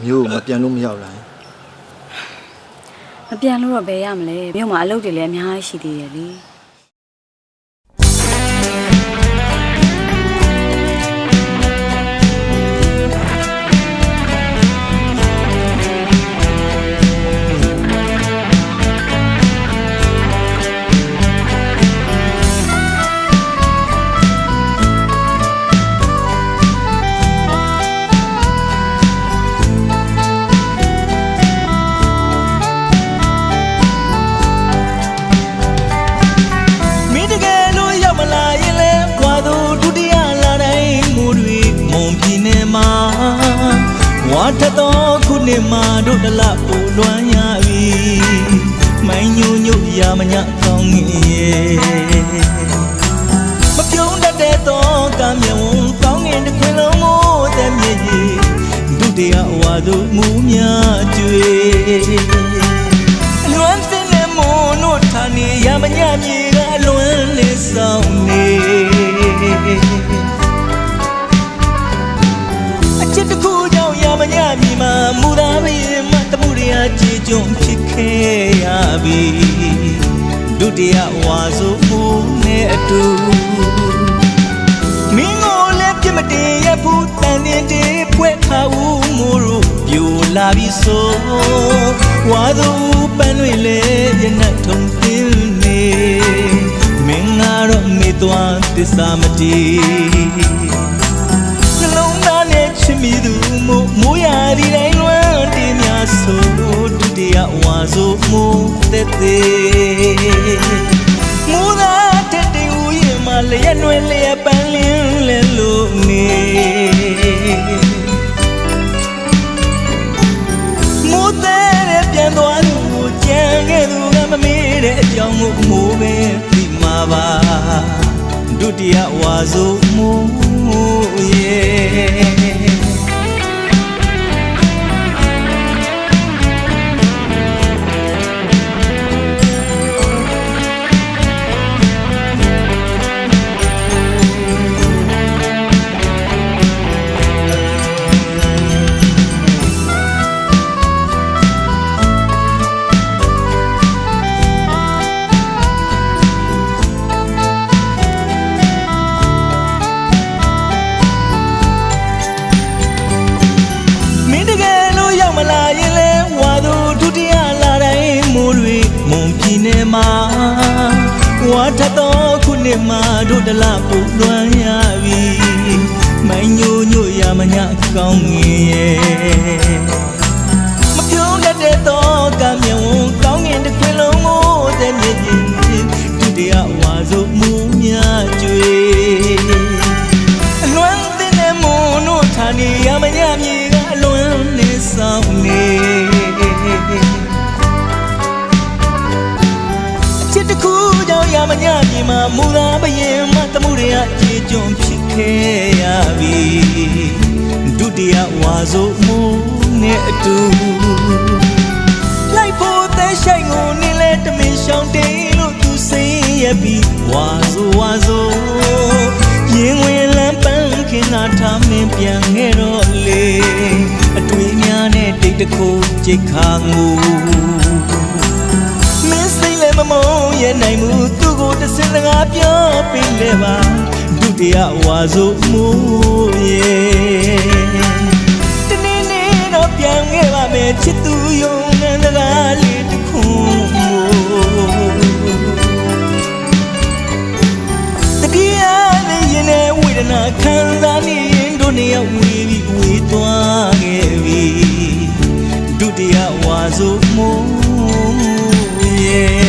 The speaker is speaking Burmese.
မျိုးမပြန်လို့မရောက်လာမပြန်လို့တော့ဘယ်ရမလဲမြို့မှာအလုပ်တွေလည်းအများကြီးရှိသေးတယ်လေဝါထတော်ခုနှစ်မှာတို့တလပူလွမ်းရပြီမိုင်းညိုညိုရမညကောင်းငင်ရဲ့မပြုံးတတ်တဲ့တော့ကမြေဝန်းကောင်းငင်တစ်ခွင်လုံးမို့တဲ့မြေကြီးဒုတိယဝါသူမူများကျွေလွမ်းတဲ့နဲ့မို့နို့ထာနေရမညမြေကလွမ်းလေးဆောင်နေချစ်တခုကြောင့်ရမညမြည်မှာမူသားမရင်မတမှုရကြည်ကြုံဖြစ်ခဲ့ရပြီဒုတိယဝါဆိုမှုနဲ့အတူမင်းကိုလည်းပြစ်မတင်ရဘူးတန်တင်တေးဖွဲခါဦးမို့လို့ပြိုလာပြီဆိုဝါသူပန်းတွေလည်းရနတ်ထုံတင်းနေမင်းကတော့မေ့သွားသစ္စာမတည်ချစ်မိသူမိုးရာဒီတိုင်းလွမ်းတင်များဆိုဒုတိယဝါဆိုမိုးသက်သေးမိုးသာတဲ့တူရင်မလျက်လွယ်လျက်ပန်းလင်းလဲလို့နေမိုးတဲ့ပြန်သွားသူကိုကြံခဲ့သူကမမေ့တဲ့အကြောင်းကိုမိုးပဲသိမှာပါဒုတိယဝါဆိုမိုးရဲ့မလာရင်လဲဝါသူဒုတိယလာတိုင်းမိုးတွေမုံပြည်နယ်မှာဝါထတော်ခုနှစ်မှာတို့တလပူလွမ်းရပြီမိုင်းညိုညိုရမညကောင်းငင်ရဲ့မပြုံးတတ်တဲ့တော့ကမြေဝန်းကောင်းငင်တစ်ခွင်လုံးမို့တဲ့မြေကြီးဒုတိယဝါဆိုမှုများကျွေလွမ်းတဲ့မို့နို့ထာနေရမညမြေကလွမ်းနေဆောင်နေချစ်တခုကြောင့်ရမညမြေမှာမူသာဘရင်မတမှုရကြေကြုံဖြစ်ခဲ့ရပြီဒုတိယဝါဆိုမှုနဲ့အတူလိုက်ဖို့တဲ့ဆိုင်ကိုနေလဲတမင်ရှောင်းတေးလို့သူစိတ်ရပြီဝါဆိုရင်ဝင်လမ်းပန်းခင်သာထားမင်းပြန်ခဲ့တော့လေအတွေ့များနဲ့တိတ်တခုကြိတ်ခါငူမင်းစိတ်လည်းမမုန်းရနိုင်မှုသူ့ကိုတစ်စင်စကားပြောပေးလေပါဒုတိယဝါဆိုမှုရဲ့တနေ့နေ့တော့ပြန်ခဲ့ပါမယ်ချစ်သူယုံနဲ့စကားလေးတစ်ခုတတိယလေးရင်နဲ့ဝေဒနာခံစားနေရင်တို့နှစ်ယောက်ဝေးပြီးဝေးသွားခဲ့ပြီဒုတိယဝါဆိုမှုရဲ့